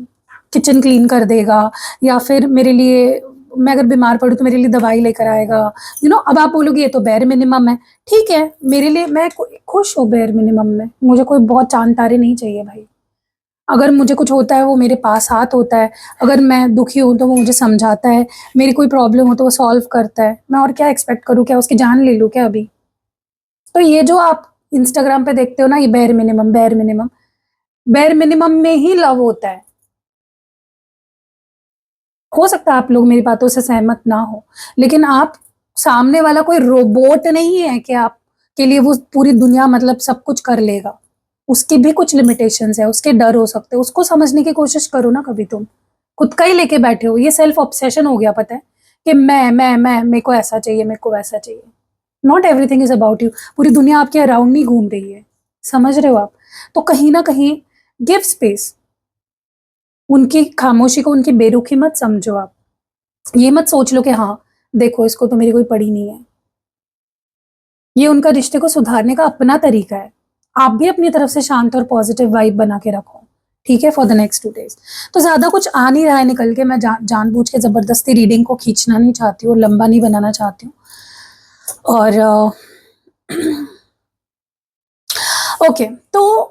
किचन क्लीन कर देगा, या फिर मेरे लिए, मैं अगर बीमार पड़ूँ तो मेरे लिए दवाई लेकर आएगा। अब आप बोलोगे ये तो बेयर मिनिमम है, ठीक है, मेरे लिए मैं खुश हूँ बेयर मिनिमम में, मुझे कोई बहुत चांद तारे नहीं चाहिए भाई। अगर मुझे कुछ होता है वो मेरे पास हाथ होता है, अगर मैं दुखी हूँ तो वो मुझे समझाता है, मेरी कोई प्रॉब्लम हो तो वो सॉल्व करता है। मैं और क्या एक्सपेक्ट करूँ, क्या उसकी जान ले लूँ क्या अभी? तो ये जो आप इंस्टाग्राम पे देखते हो ना, ये bare minimum bare minimum, bare minimum में ही लव होता है। हो सकता है आप लोग मेरी बातों से सहमत ना हो, लेकिन आप, सामने वाला कोई रोबोट नहीं है कि आपके लिए वो पूरी दुनिया मतलब सब कुछ कर लेगा। उसकी भी कुछ लिमिटेशंस है, उसके डर हो सकते हैं, उसको समझने की कोशिश करो ना कभी तुम। खुद का ही लेके बैठे हो, ये सेल्फ ऑब्सेशन हो गया पता है, कि मैं मेरे को ऐसा चाहिए, मेरे को वैसा चाहिए। Not everything is about you. पूरी दुनिया आपके अराउंड नहीं घूम रही है, समझ रहे हो आप? तो कहीं ना कहीं गिव स्पेस। उनकी खामोशी को उनकी बेरुखी मत समझो आप। ये मत सोच लो कि हाँ देखो इसको तो मेरी कोई पड़ी नहीं है। ये उनका रिश्ते को सुधारने का अपना तरीका है। आप भी अपनी तरफ से शांत और पॉजिटिव वाइब बना के रखो, ठीक है, फॉर द नेक्स्ट 2 days। तो ज्यादा कुछ आ नहीं रहा है निकल के, मैं जानबूझ के जबरदस्ती रीडिंग को खींचना नहीं चाहती हूँ, लंबा नहीं बनाना चाहती हूँ। और ओके, तो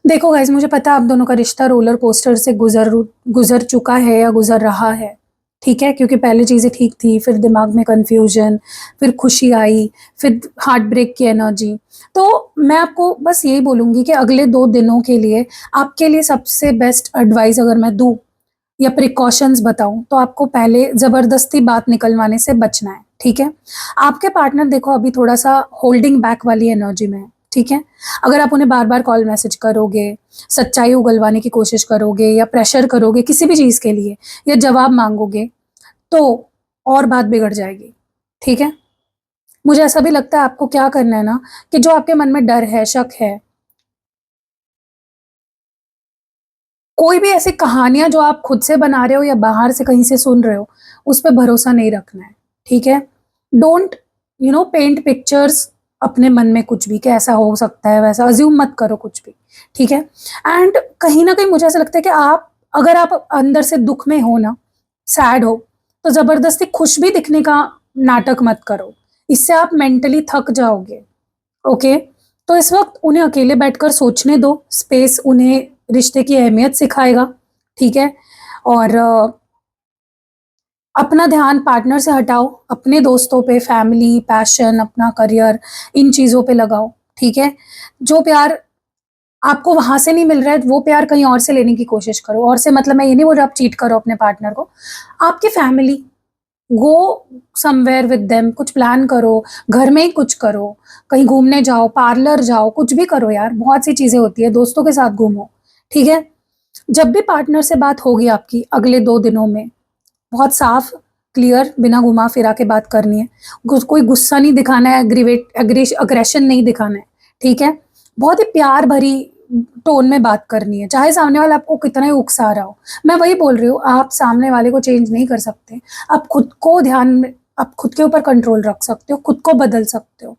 देखो गाइज, मुझे पता है आप दोनों का रिश्ता रोलर कोस्टर से गुजर चुका है या गुजर रहा है, ठीक है, क्योंकि पहले चीज़ें ठीक थी, फिर दिमाग में कन्फ्यूजन, फिर खुशी आई, फिर हार्ट ब्रेक की एनर्जी। तो मैं आपको बस यही बोलूँगी कि अगले 2 दिनों के लिए आपके लिए सबसे बेस्ट एडवाइस अगर मैं दूँ या प्रिकॉशंस बताऊं, तो आपको पहले ज़बरदस्ती बात निकलवाने से बचना है, ठीक है? आपके पार्टनर देखो अभी थोड़ा सा होल्डिंग बैक वाली एनर्जी में है, ठीक है? अगर आप उन्हें बार बार कॉल मैसेज करोगे, सच्चाई उगलवाने की कोशिश करोगे या प्रेशर करोगे किसी भी चीज़ के लिए, या जवाब मांगोगे, तो और बात बिगड़ जाएगी, ठीक है? मुझे ऐसा भी लगता है आपको क्या करना है ना, कि जो आपके मन में डर है, शक है, कोई भी ऐसी कहानियां जो आप खुद से बना रहे हो या बाहर से कहीं से सुन रहे हो, उस पर भरोसा नहीं रखना है, ठीक है? डोंट पेंट पिक्चर्स अपने मन में कुछ भी, कि ऐसा हो सकता है, वैसा अज्यूम मत करो कुछ भी, ठीक है? एंड कहीं ना कहीं मुझे ऐसा लगता है कि आप, अगर आप अंदर से दुख में हो ना, सैड हो, तो जबरदस्ती खुश भी दिखने का नाटक मत करो। इससे आप मेंटली थक जाओगे, ओके? तो इस वक्त उन्हें अकेले बैठकर सोचने दो, स्पेस उन्हें रिश्ते की अहमियत सिखाएगा, ठीक है? और अपना ध्यान पार्टनर से हटाओ, अपने दोस्तों पे, फैमिली, पैशन, अपना करियर, इन चीज़ों पे लगाओ, ठीक है? जो प्यार आपको वहां से नहीं मिल रहा है, वो प्यार कहीं और से लेने की कोशिश करो। और से मतलब मैं ये नहीं बोल रहा आप चीट करो अपने पार्टनर को, आपकी family, go somewhere with them, कुछ प्लान करो, घर में ही कुछ करो, कहीं घूमने जाओ, पार्लर जाओ, कुछ भी करो यार, बहुत सी चीजें होती है, दोस्तों के साथ घूमो, ठीक है? जब भी पार्टनर से बात होगी आपकी अगले 2 दिनों में, बहुत साफ, क्लियर, बिना घुमा फिरा के बात करनी है। कोई गुस्सा नहीं दिखाना है, अग्रेशन नहीं दिखाना है, ठीक है? बहुत ही प्यार भरी टोन में बात करनी है, चाहे सामने वाला आपको कितना ही उकसा रहा हो। मैं वही बोल रही हूँ, आप सामने वाले को चेंज नहीं कर सकते, आप खुद को ध्यान में, आप खुद के ऊपर कंट्रोल रख सकते हो, खुद को बदल सकते हो,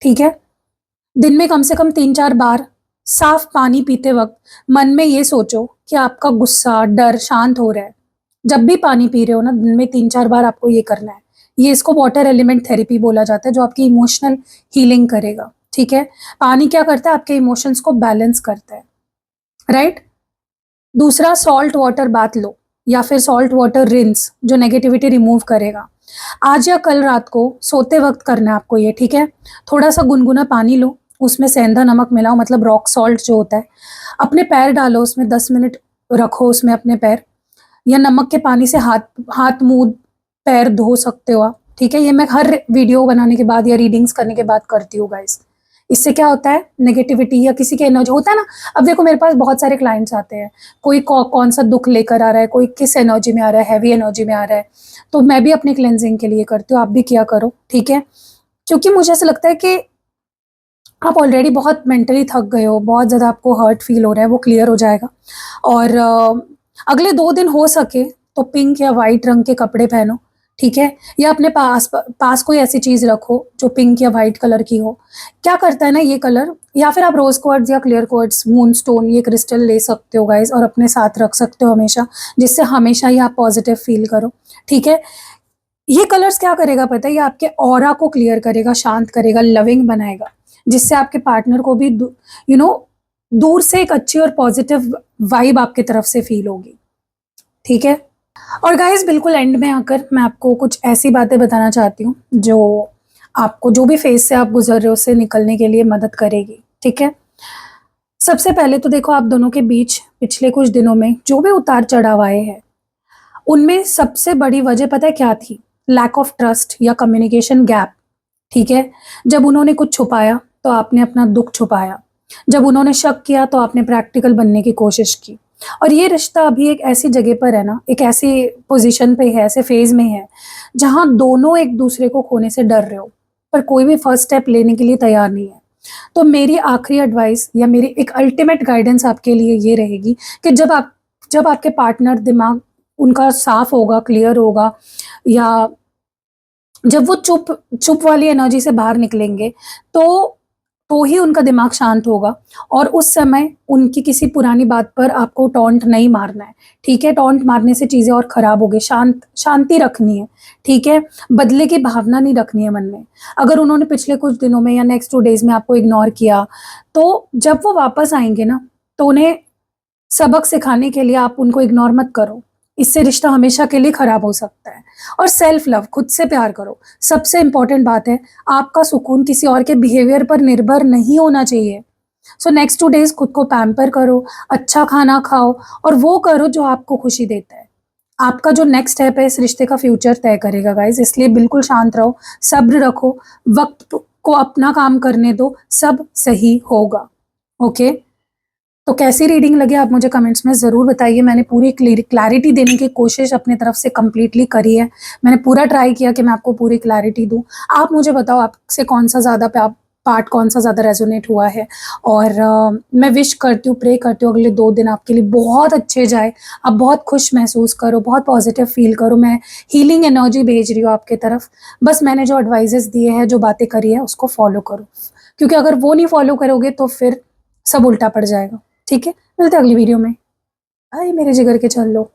ठीक है? दिन में कम से कम 3-4 बार साफ पानी पीते वक्त मन में ये सोचो कि आपका गुस्सा, डर शांत हो रहा है। जब भी पानी पी रहे हो ना, दिन में 3-4 बार आपको ये करना है। ये, इसको वाटर एलिमेंट थेरेपी बोला जाता है, जो आपकी इमोशनल हीलिंग करेगा, ठीक है? पानी क्या करता है, आपके इमोशंस को बैलेंस करता है, राइट? दूसरा, सॉल्ट वाटर बाथ लो, या फिर सॉल्ट वाटर रिंस, जो नेगेटिविटी रिमूव करेगा। आज या कल रात को सोते वक्त करना है आपको ये, ठीक है? थोड़ा सा गुनगुना पानी लो, उसमें सेंधा नमक मिलाओ, मतलब रॉक सॉल्ट जो होता है, अपने पैर डालो उसमें, 10 मिनट रखो उसमें अपने पैर, या नमक के पानी से हाथ हाथ मुंह पैर धो सकते हो आप, ठीक है, ये मैं हर वीडियो बनाने के बाद या रीडिंग्स करने के बाद करती हूँ गाइस। इससे क्या होता है, नेगेटिविटी या किसी के एनर्जी होता है ना। अब देखो मेरे पास बहुत सारे क्लाइंट्स आते हैं, कोई कौन सा दुख लेकर आ रहा है, कोई किस एनर्जी में आ रहा है, हैवी एनर्जी में आ रहा है, तो मैं भी अपने क्लेंजिंग के लिए करती हूँ, आप भी किया करो, ठीक है। क्योंकि मुझे ऐसा लगता है कि आप ऑलरेडी बहुत मेंटली थक गए हो, बहुत ज़्यादा आपको हर्ट फील हो रहा है, वो क्लियर हो जाएगा। और अगले 2 दिन हो सके तो पिंक या वाइट रंग के कपड़े पहनो, ठीक है। या अपने पास कोई ऐसी चीज़ रखो जो पिंक या वाइट कलर की हो। क्या करता है ना ये कलर, या फिर आप रोज क्वार्ट्ज या क्लियर क्वार्ट्ज, मून स्टोन, ये क्रिस्टल ले सकते हो गाइज और अपने साथ रख सकते हो हमेशा, जिससे हमेशा ही आप पॉजिटिव फील करो, ठीक है। ये कलर्स क्या करेगा पता है, ये आपके ऑरा को क्लियर करेगा, शांत करेगा, लविंग बनाएगा, जिससे आपके पार्टनर को भी यू नो दूर से एक अच्छी और पॉजिटिव वाइब आपकी तरफ से फील होगी, ठीक है। और गाइस बिल्कुल एंड में आकर मैं आपको कुछ ऐसी बातें बताना चाहती हूँ जो आपको, जो भी फेज से आप गुजर रहे हो, उससे निकलने के लिए मदद करेगी, ठीक है। सबसे पहले तो देखो, आप दोनों के बीच पिछले कुछ दिनों में जो भी उतार चढ़ाव आए हैं, उनमें सबसे बड़ी वजह पता है क्या थी? लैक ऑफ ट्रस्ट या कम्युनिकेशन गैप, ठीक है। जब उन्होंने कुछ छुपाया तो आपने अपना दुख छुपाया, जब उन्होंने शक किया तो आपने प्रैक्टिकल बनने की कोशिश की। और ये रिश्ता अभी एक ऐसी जगह पर है ना, एक ऐसी पोजीशन पे है, ऐसे फेज में है, जहां दोनों एक दूसरे को खोने से डर रहे हो, पर कोई भी फर्स्ट स्टेप लेने के लिए तैयार नहीं है। तो मेरी आखिरी एडवाइस या मेरी एक अल्टीमेट गाइडेंस आपके लिए ये रहेगी कि जब आपके पार्टनर दिमाग उनका साफ होगा, क्लियर होगा, या जब वो चुप चुप वाली एनर्जी से बाहर निकलेंगे, तो ही उनका दिमाग शांत होगा। और उस समय उनकी किसी पुरानी बात पर आपको टॉन्ट नहीं मारना है, ठीक है। टॉन्ट मारने से चीज़ें और ख़राब होगी, शांति रखनी है, ठीक है। बदले की भावना नहीं रखनी है मन में। अगर उन्होंने पिछले कुछ दिनों में या नेक्स्ट 2 डेज़ में आपको इग्नोर किया, तो जब वो वापस आएँगे ना, तो उन्हें सबक सिखाने के लिए आप उनको इग्नोर मत करो, इससे रिश्ता हमेशा के लिए खराब हो सकता है। और सेल्फ लव, खुद से प्यार करो, सबसे इंपॉर्टेंट बात है। आपका सुकून किसी और के बिहेवियर पर निर्भर नहीं होना चाहिए। सो नेक्स्ट 2 डेज खुद को पैम्पर करो, अच्छा खाना खाओ, और वो करो जो आपको खुशी देता है। आपका जो नेक्स्ट स्टेप है इस रिश्ते का फ्यूचर तय करेगा गाइज, इसलिए बिल्कुल शांत रहो, सब्र रखो, वक्त को अपना काम करने दो, सब सही होगा, ओके। तो कैसी रीडिंग लगी आप मुझे कमेंट्स में ज़रूर बताइए। मैंने पूरी क्लैरिटी देने की कोशिश अपनी तरफ से कंप्लीटली करी है। मैंने पूरा ट्राई किया कि मैं आपको पूरी क्लैरिटी दूं। आप मुझे बताओ, आपसे कौन सा ज़्यादा पार्ट कौन सा ज़्यादा रेजोनेट हुआ है। और मैं विश करती हूँ, प्रे करती हूँ अगले 2 दिन आपके लिए बहुत अच्छे जाए, आप बहुत खुश महसूस करो, बहुत पॉजिटिव फील करो। मैं हीलिंग एनर्जी भेज रही हूँ आपके तरफ। बस मैंने जो एडवाइजेस दिए हैं, जो बातें करी है, उसको फॉलो करो, क्योंकि अगर वो नहीं फॉलो करोगे तो फिर सब उल्टा पड़ जाएगा, ठीक है। मिलते हैं अगली वीडियो में। भाई मेरे जिगर के चल लो।